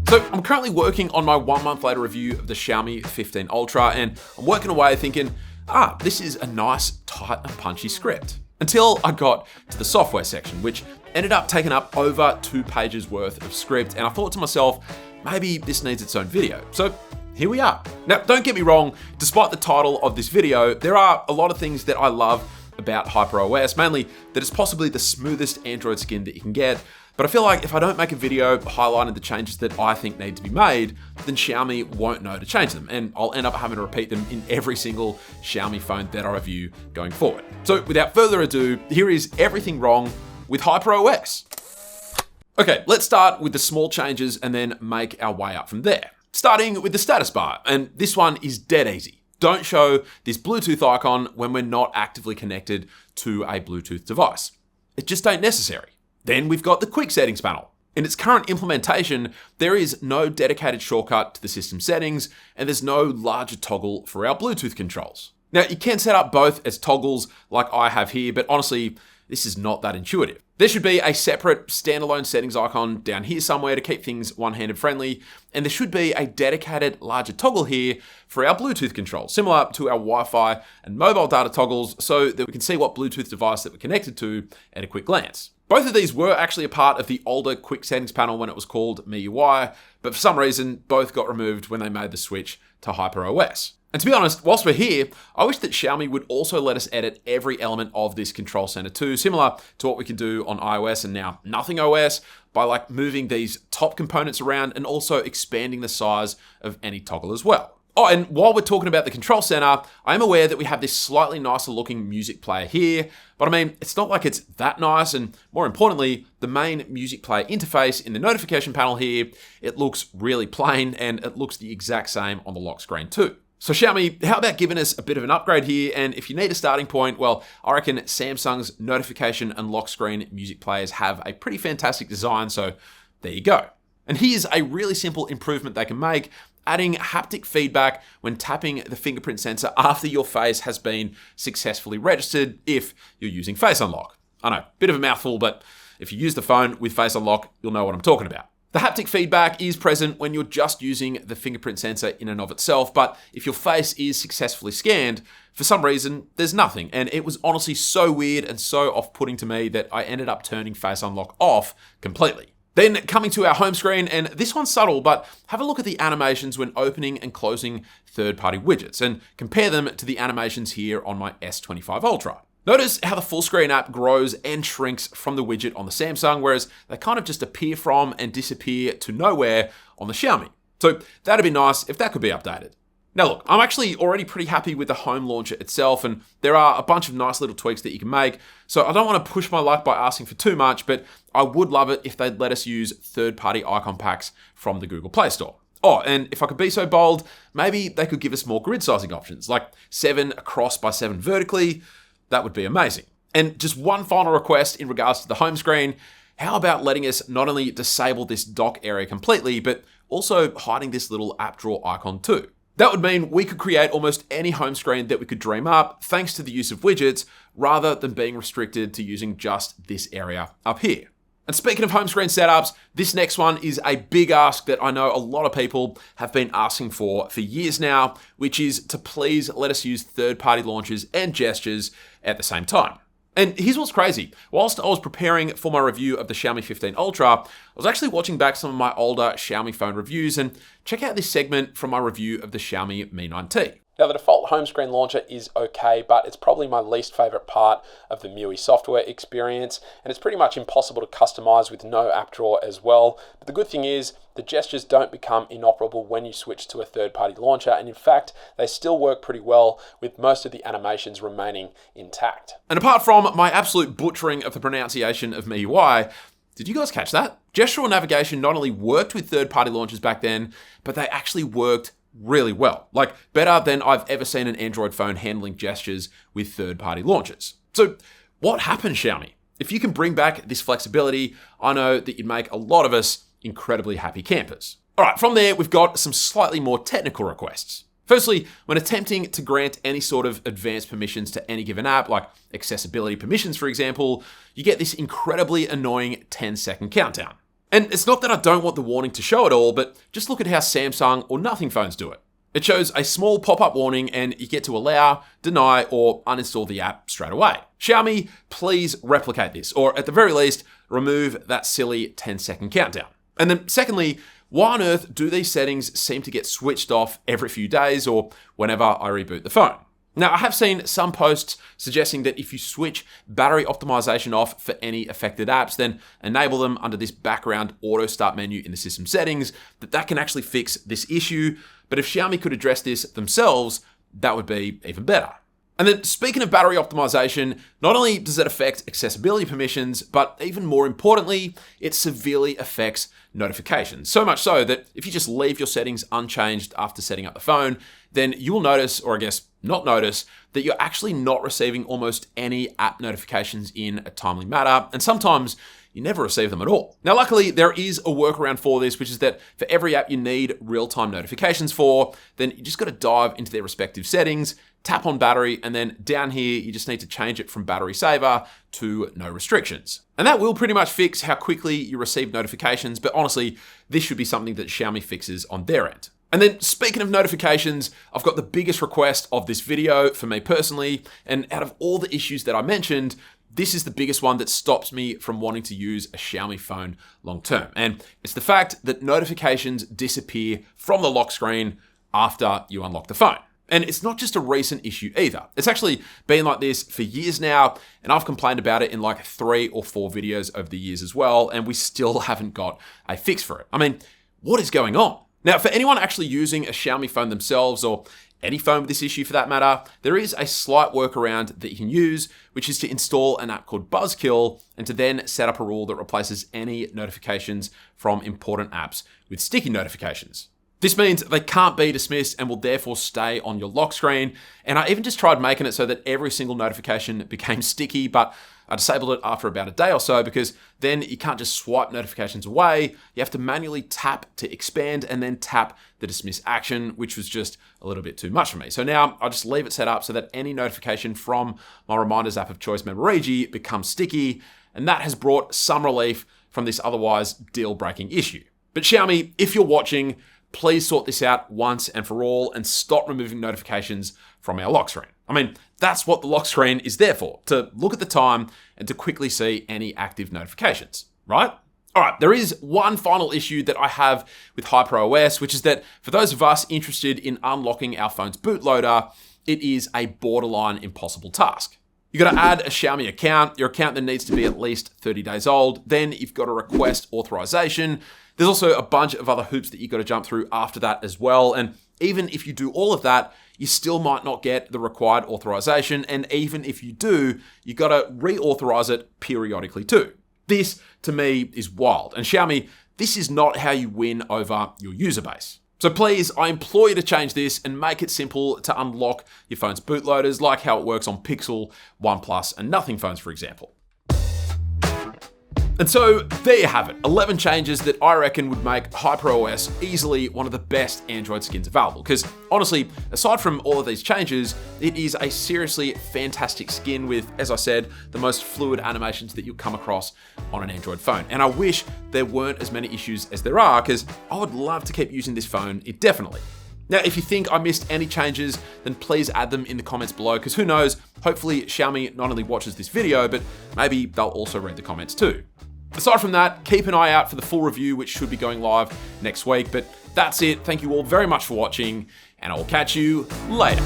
So I'm currently working on my 1 month later review of the Xiaomi 15 Ultra, and I'm working away thinking, this is a nice, tight and punchy script. Until I got to the software section, which ended up taking up over 2 pages worth of script, and I thought to myself, maybe this needs its own video. So here we are. Now, don't get me wrong, despite the title of this video, there are a lot of things that I love about HyperOS, mainly that it's possibly the smoothest Android skin that you can get. But I feel like if I don't make a video highlighting the changes that I think need to be made, then Xiaomi won't know to change them, and I'll end up having to repeat them in every single Xiaomi phone that I review going forward. So without further ado, here is everything wrong with HyperOS. Okay, let's start with the small changes and then make our way up from there. Starting with the status bar, and this one is dead easy. Don't show this Bluetooth icon when we're not actively connected to a Bluetooth device. It just ain't necessary. Then we've got the quick settings panel. In its current implementation, there is no dedicated shortcut to the system settings, and there's no larger toggle for our Bluetooth controls. Now, you can set up both as toggles like I have here, but honestly, this is not that intuitive. There should be a separate standalone settings icon down here somewhere to keep things one-handed friendly, and there should be a dedicated larger toggle here for our Bluetooth controls, similar to our Wi-Fi and mobile data toggles, so that we can see what Bluetooth device that we're connected to at a quick glance. Both of these were actually a part of the older quick settings panel when it was called MIUI, but for some reason, both got removed when they made the switch to HyperOS. And to be honest, whilst we're here, I wish that Xiaomi would also let us edit every element of this control center too, similar to what we can do on iOS and now Nothing OS, by moving these top components around and also expanding the size of any toggle as well. Oh, and while we're talking about the control center, I am aware that we have this slightly nicer looking music player here, but I mean, it's not like it's that nice, and more importantly, the main music player interface in the notification panel here, it looks really plain, and it looks the exact same on the lock screen too. So Xiaomi, how about giving us a bit of an upgrade here? And if you need a starting point, well, I reckon Samsung's notification and lock screen music players have a pretty fantastic design, so there you go. And here's a really simple improvement they can make, adding haptic feedback when tapping the fingerprint sensor after your face has been successfully registered if you're using Face Unlock. I know, bit of a mouthful, but if you use the phone with Face Unlock, you'll know what I'm talking about. The haptic feedback is present when you're just using the fingerprint sensor in and of itself, but if your face is successfully scanned, for some reason, there's nothing. And it was honestly so weird and so off-putting to me that I ended up turning Face Unlock off completely. Then coming to our home screen, and this one's subtle, but have a look at the animations when opening and closing third-party widgets and compare them to the animations here on my S25 Ultra. Notice how the full screen app grows and shrinks from the widget on the Samsung, whereas they kind of just appear from and disappear to nowhere on the Xiaomi. So that'd be nice if that could be updated. Now look, I'm actually already pretty happy with the home launcher itself, and there are a bunch of nice little tweaks that you can make, so I don't want to push my luck by asking for too much, but I would love it if they'd let us use third-party icon packs from the Google Play Store. Oh, and if I could be so bold, maybe they could give us more grid sizing options, like 7 across by 7 vertically. That would be amazing. And just one final request in regards to the home screen. How about letting us not only disable this dock area completely, but also hiding this little app drawer icon too? That would mean we could create almost any home screen that we could dream up thanks to the use of widgets, rather than being restricted to using just this area up here. And speaking of home screen setups, this next one is a big ask that I know a lot of people have been asking for years now, which is to please let us use third-party launchers and gestures at the same time. And here's what's crazy. Whilst I was preparing for my review of the Xiaomi 15 Ultra, I was actually watching back some of my older Xiaomi phone reviews, and check out this segment from my review of the Xiaomi Mi 9T. Now, the default home screen launcher is okay, but it's probably my least favorite part of the MIUI software experience, and it's pretty much impossible to customize with no app drawer as well. But the good thing is, the gestures don't become inoperable when you switch to a third-party launcher, and in fact, they still work pretty well with most of the animations remaining intact. And apart from my absolute butchering of the pronunciation of MIUI, did you guys catch that? Gestural navigation not only worked with third-party launchers back then, but they actually worked really well. Like, better than I've ever seen an Android phone handling gestures with third-party launchers. So what happened, Xiaomi? If you can bring back this flexibility, I know that you'd make a lot of us incredibly happy campers. All right, from there, we've got some slightly more technical requests. Firstly, when attempting to grant any sort of advanced permissions to any given app, like accessibility permissions, for example, you get this incredibly annoying 10-second countdown. And it's not that I don't want the warning to show it all, but just look at how Samsung or nothing phones do it. It shows a small pop-up warning and you get to allow, deny, or uninstall the app straight away. Xiaomi, please replicate this, or at the very least, remove that silly 10-second countdown. And then secondly, why on earth do these settings seem to get switched off every few days or whenever I reboot the phone? Now, I have seen some posts suggesting that if you switch battery optimization off for any affected apps, then enable them under this background auto start menu in the system settings, that can actually fix this issue. But if Xiaomi could address this themselves, that would be even better. And then speaking of battery optimization, not only does it affect accessibility permissions, but even more importantly, it severely affects notifications. So much so that if you just leave your settings unchanged after setting up the phone, then you will notice, or I guess not notice, that you're actually not receiving almost any app notifications in a timely manner. And sometimes you never receive them at all. Now, luckily, there is a workaround for this, which is that for every app you need real-time notifications for, then you just got to dive into their respective settings, tap on battery, and then down here, you just need to change it from battery saver to no restrictions. And that will pretty much fix how quickly you receive notifications, but honestly, this should be something that Xiaomi fixes on their end. And then speaking of notifications, I've got the biggest request of this video for me personally, and out of all the issues that I mentioned, this is the biggest one that stops me from wanting to use a Xiaomi phone long term. And it's the fact that notifications disappear from the lock screen after you unlock the phone. And it's not just a recent issue either. It's actually been like this for years now, and I've complained about it in like 3 or 4 videos over the years as well, and we still haven't got a fix for it. I mean, what is going on? Now, for anyone actually using a Xiaomi phone themselves, or any phone with this issue for that matter, there is a slight workaround that you can use, which is to install an app called Buzzkill and to then set up a rule that replaces any notifications from important apps with sticky notifications. This means they can't be dismissed and will therefore stay on your lock screen. And I even just tried making it so that every single notification became sticky, but I disabled it after about a day or so because then you can't just swipe notifications away. You have to manually tap to expand and then tap the dismiss action, which was just a little bit too much for me. So now I just leave it set up so that any notification from my reminders app of choice, Memorigi, becomes sticky. And that has brought some relief from this otherwise deal-breaking issue. But Xiaomi, if you're watching, please sort this out once and for all and stop removing notifications from our lock screen. I mean, that's what the lock screen is there for, to look at the time and to quickly see any active notifications, right? All right, there is one final issue that I have with HyperOS, which is that for those of us interested in unlocking our phone's bootloader, it is a borderline impossible task. You've got to add a Xiaomi account. Your account then needs to be at least 30 days old. Then you've got to request authorization. There's also a bunch of other hoops that you've got to jump through after that as well. And even if you do all of that, you still might not get the required authorization. And even if you do, you've got to reauthorize it periodically too. This, to me, is wild. And Xiaomi, this is not how you win over your user base. So please, I implore you to change this and make it simple to unlock your phone's bootloaders, like how it works on Pixel, OnePlus, and Nothing phones, for example. And so there you have it, 11 changes that I reckon would make HyperOS easily one of the best Android skins available. Because honestly, aside from all of these changes, it is a seriously fantastic skin with, as I said, the most fluid animations that you'll come across on an Android phone. And I wish there weren't as many issues as there are, because I would love to keep using this phone indefinitely. Now, if you think I missed any changes, then please add them in the comments below, because who knows, hopefully Xiaomi not only watches this video, but maybe they'll also read the comments too. Aside from that, keep an eye out for the full review, which should be going live next week. But that's it. Thank you all very much for watching, and I'll catch you later.